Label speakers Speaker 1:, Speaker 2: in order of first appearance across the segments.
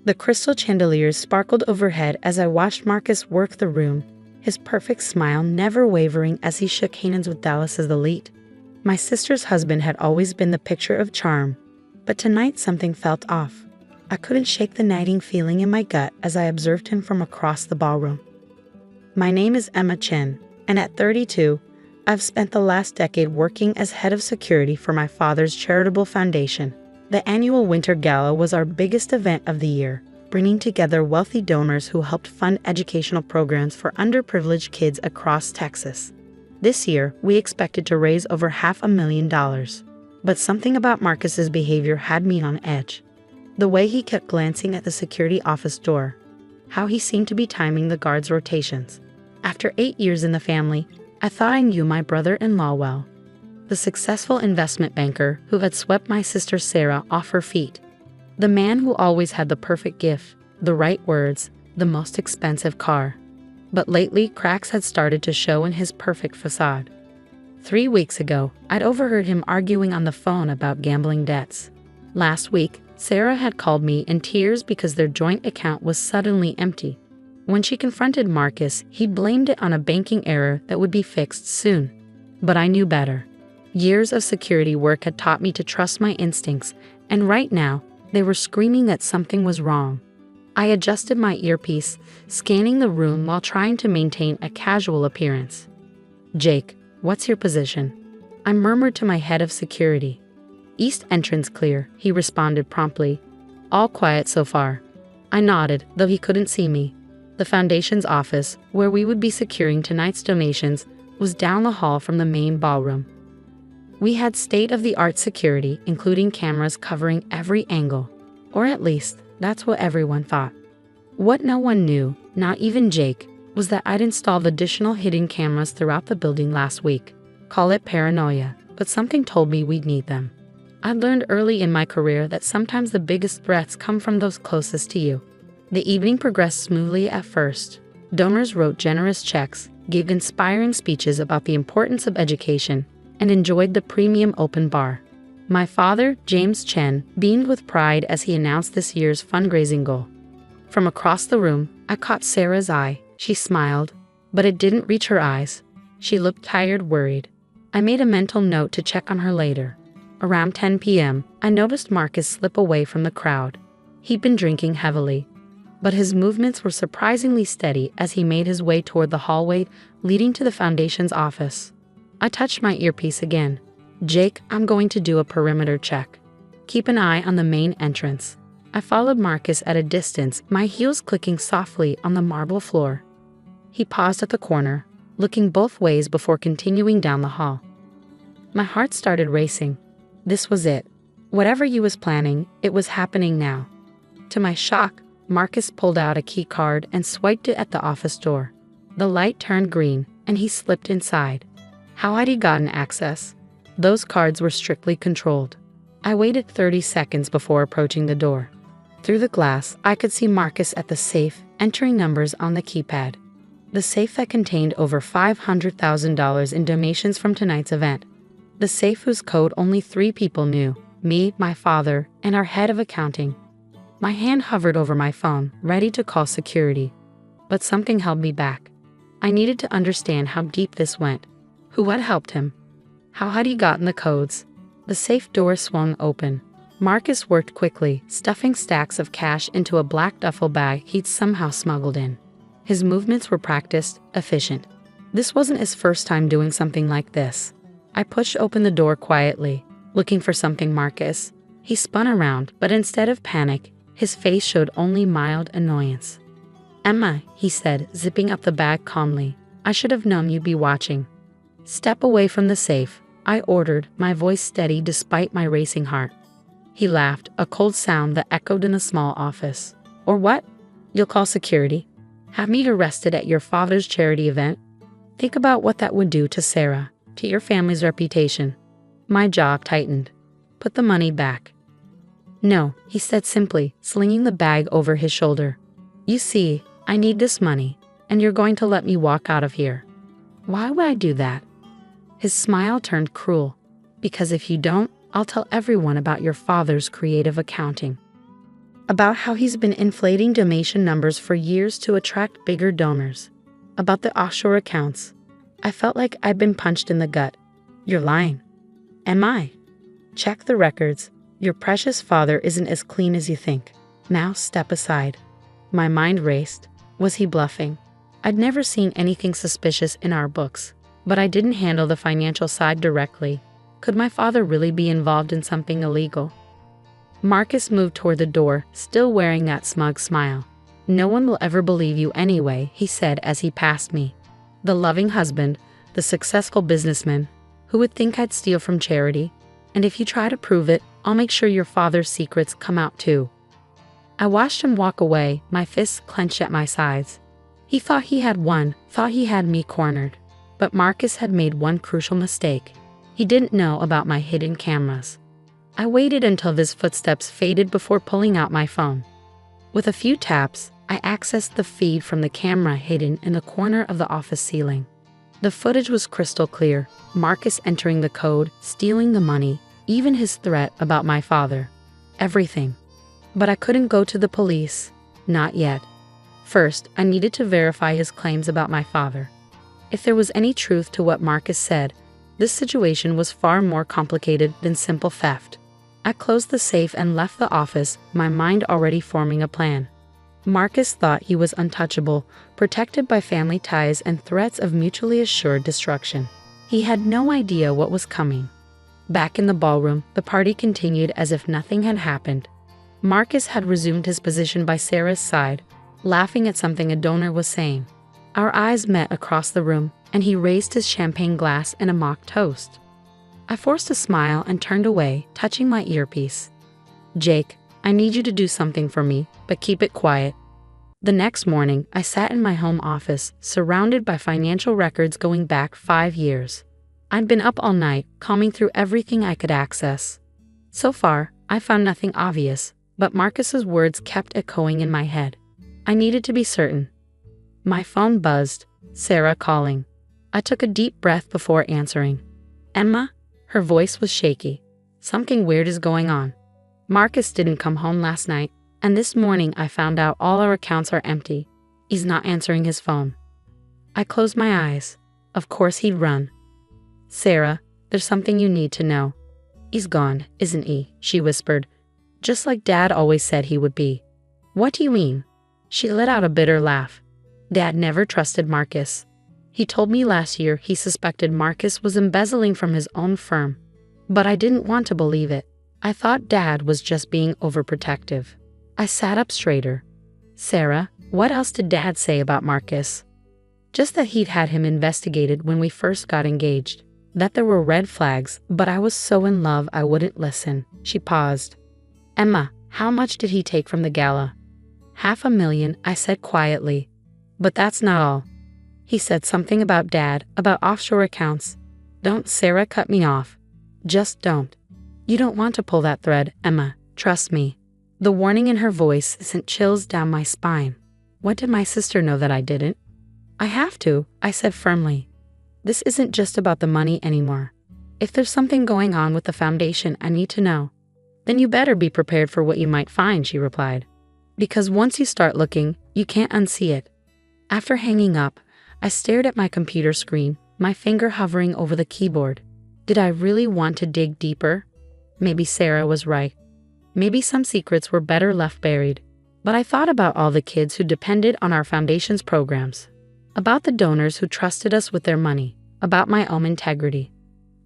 Speaker 1: The crystal chandeliers sparkled overhead as I watched Marcus work the room, his perfect smile never wavering as he shook hands with Dallas's elite. My sister's husband had always been the picture of charm, but tonight something felt off. I couldn't shake the nagging feeling in my gut as I observed him from across the ballroom. My name is Emma Chen, and at 32, I've spent the last decade working as head of security for my father's charitable foundation. The annual Winter Gala was our biggest event of the year, bringing together wealthy donors who helped fund educational programs for underprivileged kids across Texas. This year, we expected to raise over $500,000, but something about Marcus's behavior had me on edge. The way he kept glancing at the security office door, how he seemed to be timing the guards' rotations. After 8 years in the family, I thought I knew my brother-in-law well. The successful investment banker who had swept my sister Sarah off her feet. The man who always had the perfect gift, the right words, the most expensive car. But lately, cracks had started to show in his perfect facade. 3 weeks ago, I'd overheard him arguing on the phone about gambling debts. Last week, Sarah had called me in tears because their joint account was suddenly empty. When she confronted Marcus, he blamed it on a banking error that would be fixed soon. But I knew better. Years of security work had taught me to trust my instincts, and right now, they were screaming that something was wrong. I adjusted my earpiece, scanning the room while trying to maintain a casual appearance. "Jake, what's your position?" I murmured to my head of security. "East entrance clear," he responded promptly. "All quiet so far." I nodded, though he couldn't see me. The foundation's office, where we would be securing tonight's donations, was down the hall from the main ballroom. We had state-of-the-art security, including cameras covering every angle. Or at least, that's what everyone thought. What no one knew, not even Jake, was that I'd installed additional hidden cameras throughout the building last week. Call it paranoia, but something told me we'd need them. I learned early in my career that sometimes the biggest threats come from those closest to you. The evening progressed smoothly at first. Donors wrote generous checks, gave inspiring speeches about the importance of education, and enjoyed the premium open bar. My father, James Chen, beamed with pride as he announced this year's fundraising goal. From across the room, I caught Sarah's eye. She smiled, but it didn't reach her eyes. She looked tired, worried. I made a mental note to check on her later. Around 10 p.m., I noticed Marcus slip away from the crowd. He'd been drinking heavily, but his movements were surprisingly steady as he made his way toward the hallway leading to the foundation's office. I touched my earpiece again. "Jake, I'm going to do a perimeter check. Keep an eye on the main entrance." I followed Marcus at a distance, my heels clicking softly on the marble floor. He paused at the corner, looking both ways before continuing down the hall. My heart started racing. This was it. Whatever he was planning, it was happening now. To my shock, Marcus pulled out a key card and swiped it at the office door. The light turned green, and he slipped inside. How had he gotten access? Those cards were strictly controlled. I waited 30 seconds before approaching the door. Through the glass, I could see Marcus at the safe, entering numbers on the keypad. The safe that contained over $500,000 in donations from tonight's event. The safe whose code only 3 people knew: me, my father, and our head of accounting. My hand hovered over my phone, ready to call security. But something held me back. I needed to understand how deep this went. Who had helped him? How had he gotten the codes? The safe door swung open. Marcus worked quickly, stuffing stacks of cash into a black duffel bag he'd somehow smuggled in. His movements were practiced, efficient. This wasn't his first time doing something like this. I pushed open the door quietly, looking for something Marcus. He spun around, but instead of panic, his face showed only mild annoyance. "Emma," he said, zipping up the bag calmly. "I should have known you'd be watching." "Step away from the safe," I ordered, my voice steady despite my racing heart. He laughed, a cold sound that echoed in the small office. "Or what? You'll call security? Have me arrested at your father's charity event? Think about what that would do to Sarah, to your family's reputation." My jaw tightened. "Put the money back." "No," he said simply, slinging the bag over his shoulder. "You see, I need this money, and you're going to let me walk out of here." "Why would I do that?" His smile turned cruel. "Because if you don't, I'll tell everyone about your father's creative accounting." about how he's been inflating donation numbers for years to attract bigger donors, about the offshore accounts. I felt like I'd been punched in the gut. You're lying. Am I? Check the records. Your precious father isn't as clean as you think. Now step aside. My mind raced. Was he bluffing? I'd never seen anything suspicious in our books, but I didn't handle the financial side directly. Could my father really be involved in something illegal? Marcus moved toward the door, still wearing that smug smile. No one will ever believe you anyway, he said as he passed me. The loving husband, the successful businessman, who would think I'd steal from charity? And if you try to prove it, I'll make sure your father's secrets come out too. I watched him walk away, my fists clenched at my sides. He thought he had won, thought he had me cornered. But Marcus had made one crucial mistake. He didn't know about my hidden cameras. I waited until his footsteps faded before pulling out my phone. With a few taps, I accessed the feed from the camera hidden in the corner of the office ceiling. The footage was crystal clear, Marcus entering the code, stealing the money, even his threat about my father. Everything. But I couldn't go to the police. Not yet. First, I needed to verify his claims about my father. If there was any truth to what Marcus said, this situation was far more complicated than simple theft. I closed the safe and left the office, my mind already forming a plan. Marcus thought he was untouchable, protected by family ties and threats of mutually assured destruction. He had no idea what was coming. Back in the ballroom, the party continued as if nothing had happened. Marcus had resumed his position by Sarah's side, laughing at something a donor was saying. Our eyes met across the room, and he raised his champagne glass in a mock toast. I forced a smile and turned away, touching my earpiece. Jake, I need you to do something for me, but keep it quiet. The next morning, I sat in my home office, surrounded by financial records going back 5 years. I'd been up all night, combing through everything I could access. So far, I found nothing obvious, but Marcus's words kept echoing in my head. I needed to be certain. My phone buzzed, Sarah calling. I took a deep breath before answering. Emma? Her voice was shaky. Something weird is going on. Marcus didn't come home last night, and this morning I found out all our accounts are empty. He's not answering his phone. I closed my eyes. Of course he'd run. Sarah, there's something you need to know. He's gone, isn't he? She whispered. Just like Dad always said he would be. What do you mean? She let out a bitter laugh. Dad never trusted Marcus. He told me last year he suspected Marcus was embezzling from his own firm. But I didn't want to believe it. I thought Dad was just being overprotective. I sat up straighter. Sarah, what else did Dad say about Marcus? Just that he'd had him investigated when we first got engaged. That there were red flags, but I was so in love I wouldn't listen. She paused. Emma, how much did he take from the gala? $500,000, I said quietly. But that's not all. He said something about Dad, about offshore accounts. Don't, Sarah cut me off. Just don't. You don't want to pull that thread, Emma, trust me. The warning in her voice sent chills down my spine. What did my sister know that I didn't? I have to, I said firmly. This isn't just about the money anymore. If there's something going on with the foundation I need to know, then you better be prepared for what you might find, she replied. Because once you start looking, you can't unsee it. After hanging up, I stared at my computer screen, my finger hovering over the keyboard. Did I really want to dig deeper? Maybe Sarah was right. Maybe some secrets were better left buried. But I thought about all the kids who depended on our foundation's programs. About the donors who trusted us with their money. About my own integrity.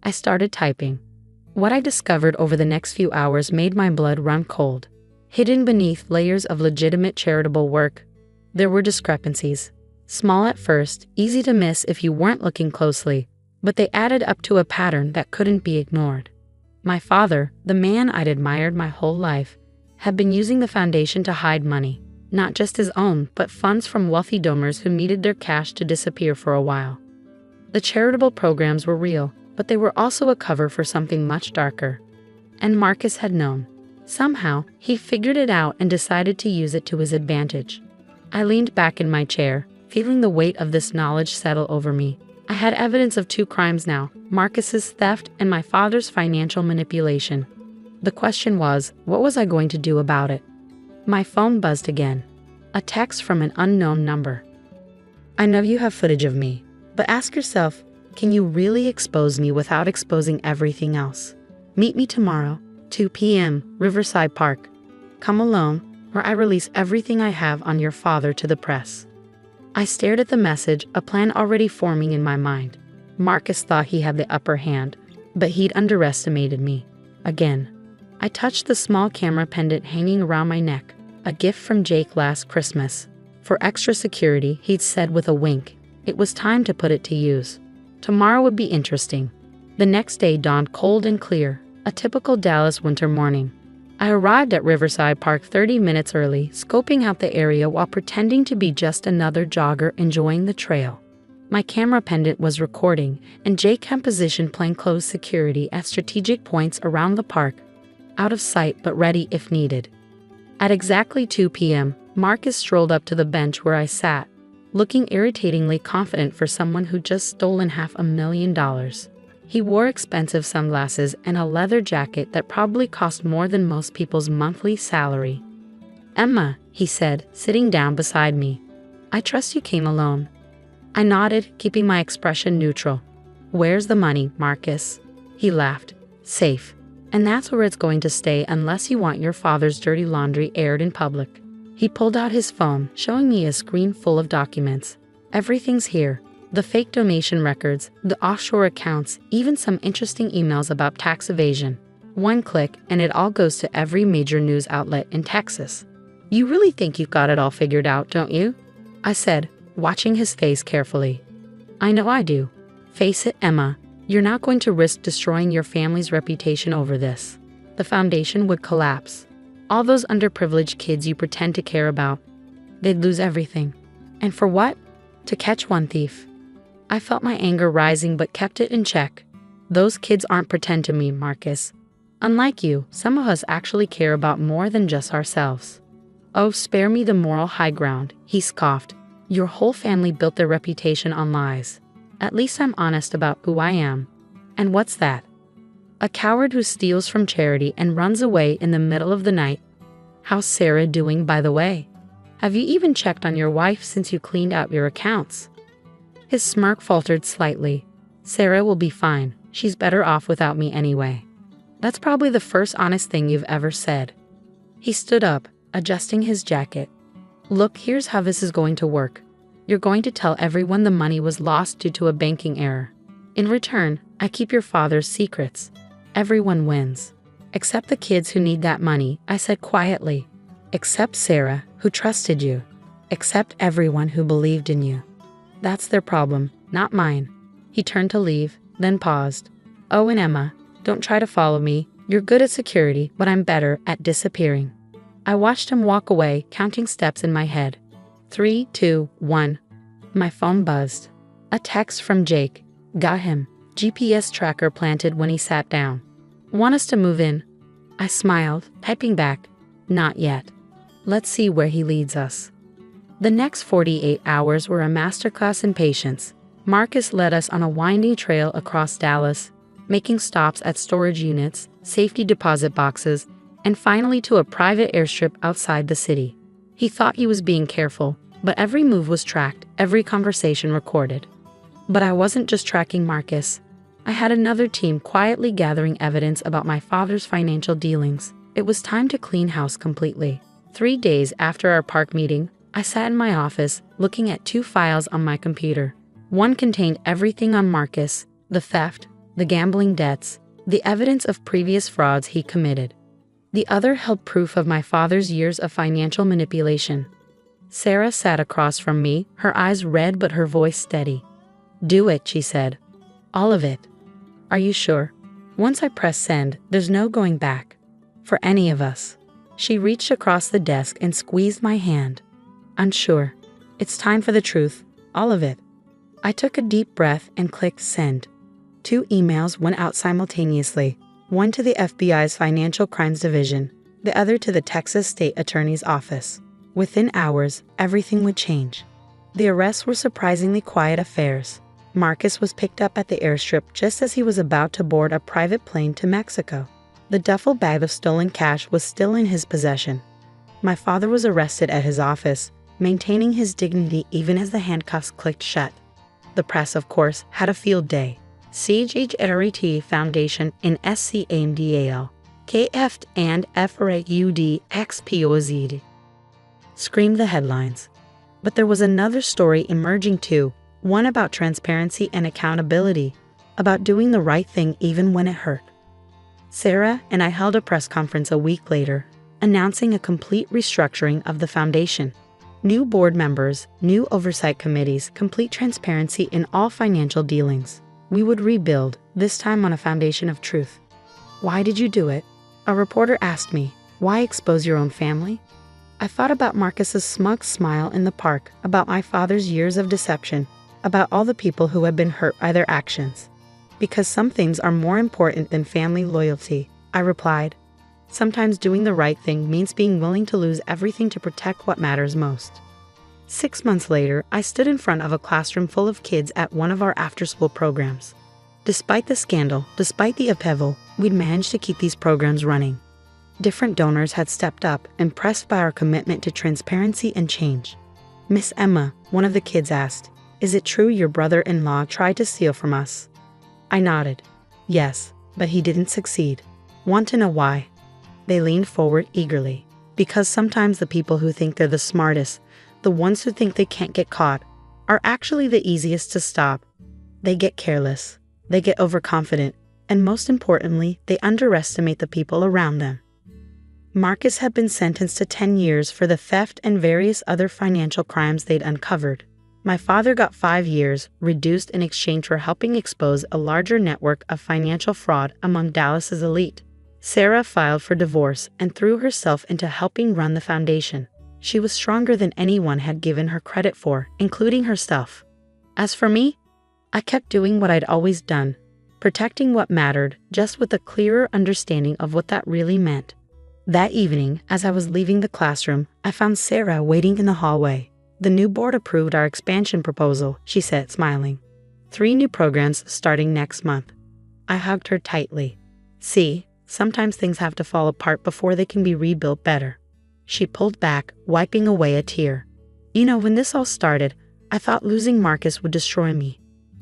Speaker 1: I started typing. What I discovered over the next few hours made my blood run cold. Hidden beneath layers of legitimate charitable work, there were discrepancies. Small at first, easy to miss if you weren't looking closely, but they added up to a pattern that couldn't be ignored. My father, the man I'd admired my whole life, had been using the foundation to hide money, not just his own, but funds from wealthy donors who needed their cash to disappear for a while. The charitable programs were real, but they were also a cover for something much darker. And Marcus had known. Somehow, he figured it out and decided to use it to his advantage. I leaned back in my chair, feeling the weight of this knowledge settle over me. I had evidence of 2 crimes now, Marcus's theft and my father's financial manipulation. The question was, what was I going to do about it? My phone buzzed again. A text from an unknown number. I know you have footage of me, but ask yourself, can you really expose me without exposing everything else? Meet me tomorrow, 2 p.m., Riverside Park. Come alone, or I release everything I have on your father to the press. I stared at the message, a plan already forming in my mind. Marcus thought he had the upper hand, but he'd underestimated me. Again. I touched the small camera pendant hanging around my neck, a gift from Jake last Christmas. For extra security, he'd said with a wink. It was time to put it to use. Tomorrow would be interesting. The next day dawned cold and clear, a typical Dallas winter morning. I arrived at Riverside Park 30 minutes early, scoping out the area while pretending to be just another jogger enjoying the trail. My camera pendant was recording, and Jake had positioned plainclothes security at strategic points around the park, out of sight but ready if needed. At exactly 2 p.m., Marcus strolled up to the bench where I sat, looking irritatingly confident for someone who'd just stolen $500,000. He wore expensive sunglasses and a leather jacket that probably cost more than most people's monthly salary. Emma, he said, sitting down beside me. I trust you came alone. I nodded, keeping my expression neutral. Where's the money, Marcus? He laughed. Safe. And that's where it's going to stay unless you want your father's dirty laundry aired in public. He pulled out his phone, showing me a screen full of documents. Everything's here. The fake donation records, the offshore accounts, even some interesting emails about tax evasion. One click and it all goes to every major news outlet in Texas. You really think you've got it all figured out, don't you? I said, watching his face carefully. I know I do. Face it, Emma. You're not going to risk destroying your family's reputation over this. The foundation would collapse. All those underprivileged kids you pretend to care about, they'd lose everything. And for what? To catch one thief. I felt my anger rising but kept it in check. Those kids aren't pretend to me, Marcus. Unlike you, some of us actually care about more than just ourselves. Oh, spare me the moral high ground, he scoffed. Your whole family built their reputation on lies. At least I'm honest about who I am. And what's that? A coward who steals from charity and runs away in the middle of the night. How's Sarah doing, by the way? Have you even checked on your wife since you cleaned out your accounts? His smirk faltered slightly. Sarah will be fine. She's better off without me anyway. That's probably the first honest thing you've ever said. He stood up, adjusting his jacket. Look, here's how this is going to work. You're going to tell everyone the money was lost due to a banking error. In return, I keep your father's secrets. Everyone wins. Except the kids who need that money, I said quietly. Except Sarah, who trusted you. Except everyone who believed in you. That's their problem, not mine. He turned to leave, then paused. Oh, and Emma, don't try to follow me. You're good at security, but I'm better at disappearing. I watched him walk away, counting steps in my head. 3, 2, 1. My phone buzzed. A text from Jake. Got him. GPS tracker planted when he sat down. Want us to move in? I smiled, typing back. Not yet. Let's see where he leads us. The next 48 hours were a masterclass in patience. Marcus led us on a winding trail across Dallas, making stops at storage units, safety deposit boxes, and finally to a private airstrip outside the city. He thought he was being careful, but every move was tracked, every conversation recorded. But I wasn't just tracking Marcus. I had another team quietly gathering evidence about my father's financial dealings. It was time to clean house completely. 3 days after our park meeting, I sat in my office, looking at 2 files on my computer. One contained everything on Marcus, the theft, the gambling debts, the evidence of previous frauds he committed. The other held proof of my father's years of financial manipulation. Sarah sat across from me, her eyes red but her voice steady. Do it, she said. All of it. Are you sure? Once I press send, there's no going back. For any of us. She reached across the desk and squeezed my hand. Unsure. It's time for the truth. All of it. I took a deep breath and clicked send. 2 emails went out simultaneously. One to the FBI's Financial Crimes Division, the other to the Texas State Attorney's Office. Within hours, everything would change. The arrests were surprisingly quiet affairs. Marcus was picked up at the airstrip just as he was about to board a private plane to Mexico. The duffel bag of stolen cash was still in his possession. My father was arrested at his office, maintaining his dignity even as the handcuffs clicked shut. The press, of course, had a field day. CHRET Foundation in SCANDAL, KF and FRAUD XPOZ. Screamed the headlines. But there was another story emerging too, one about transparency and accountability, about doing the right thing even when it hurt. Sarah and I held a press conference a week later, announcing a complete restructuring of the foundation. New board members, new oversight committees, complete transparency in all financial dealings. We would rebuild, this time on a foundation of truth. Why did you do it? A reporter asked me. Why expose your own family? I thought about Marcus's smug smile in the park, about my father's years of deception, about all the people who had been hurt by their actions. Because some things are more important than family loyalty, I replied. Sometimes doing the right thing means being willing to lose everything to protect what matters most. 6 months later, I stood in front of a classroom full of kids at one of our after-school programs. Despite the scandal, despite the upheaval, we'd managed to keep these programs running. Different donors had stepped up, impressed by our commitment to transparency and change. Miss Emma, one of the kids asked, "Is it true your brother-in-law tried to steal from us?" I nodded. Yes, but he didn't succeed. Want to know why? They leaned forward eagerly. Because sometimes the people who think they're the smartest, the ones who think they can't get caught, are actually the easiest to stop. They get careless, they get overconfident, and most importantly, they underestimate the people around them. Marcus had been sentenced to 10 years for the theft and various other financial crimes they'd uncovered. My father got 5 years, reduced in exchange for helping expose a larger network of financial fraud among Dallas's elite. Sarah filed for divorce and threw herself into helping run the foundation. She was stronger than anyone had given her credit for, including herself. As for me, I kept doing what I'd always done, protecting what mattered, just with a clearer understanding of what that really meant. That evening, as I was leaving the classroom, I found Sarah waiting in the hallway. "The new board approved our expansion proposal," she said, smiling. 3 new programs starting next month. I hugged her tightly. See, sometimes things have to fall apart before they can be rebuilt better. She pulled back, wiping away a tear. You know, when this all started, I thought losing Marcus would destroy me.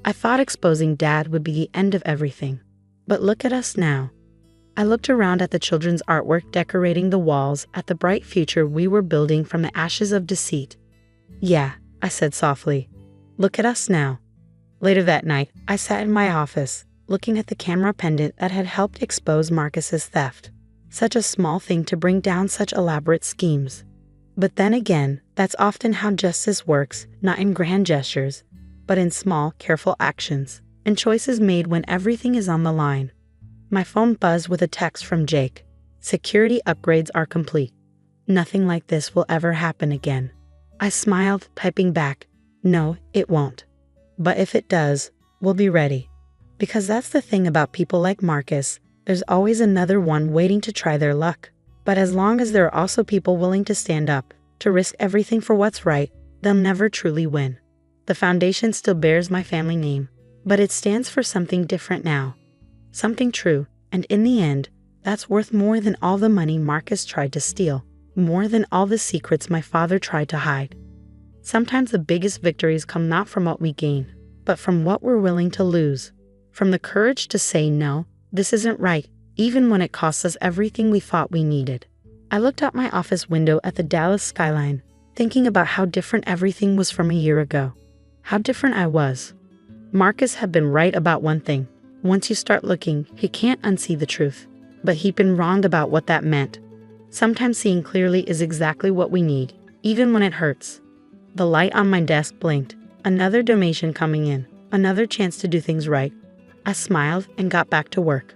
Speaker 1: I thought exposing Dad would be the end of everything. But look at us now. I looked around at the children's artwork decorating the walls, at the bright future we were building from the ashes of deceit. Yeah, I said softly. Look at us now. Later that night, I sat in my office, looking at the camera pendant that had helped expose Marcus's theft. Such a small thing to bring down such elaborate schemes. But then again, that's often how justice works, not in grand gestures, but in small, careful actions, and choices made when everything is on the line. My phone buzzed with a text from Jake. Security upgrades are complete. Nothing like this will ever happen again. I smiled, typing back, "No, it won't. But if it does, we'll be ready." Because that's the thing about people like Marcus, there's always another one waiting to try their luck. But as long as there are also people willing to stand up, to risk everything for what's right, they'll never truly win. The foundation still bears my family name, but it stands for something different now. Something true, and in the end, that's worth more than all the money Marcus tried to steal, more than all the secrets my father tried to hide. Sometimes the biggest victories come not from what we gain, but from what we're willing to lose. From the courage to say no, this isn't right, even when it costs us everything we thought we needed. I looked out my office window at the Dallas skyline, thinking about how different everything was from a year ago. How different I was. Marcus had been right about one thing. Once you start looking, he can't unsee the truth. But he'd been wronged about what that meant. Sometimes seeing clearly is exactly what we need, even when it hurts. The light on my desk blinked. Another donation coming in. Another chance to do things right. I smiled and got back to work.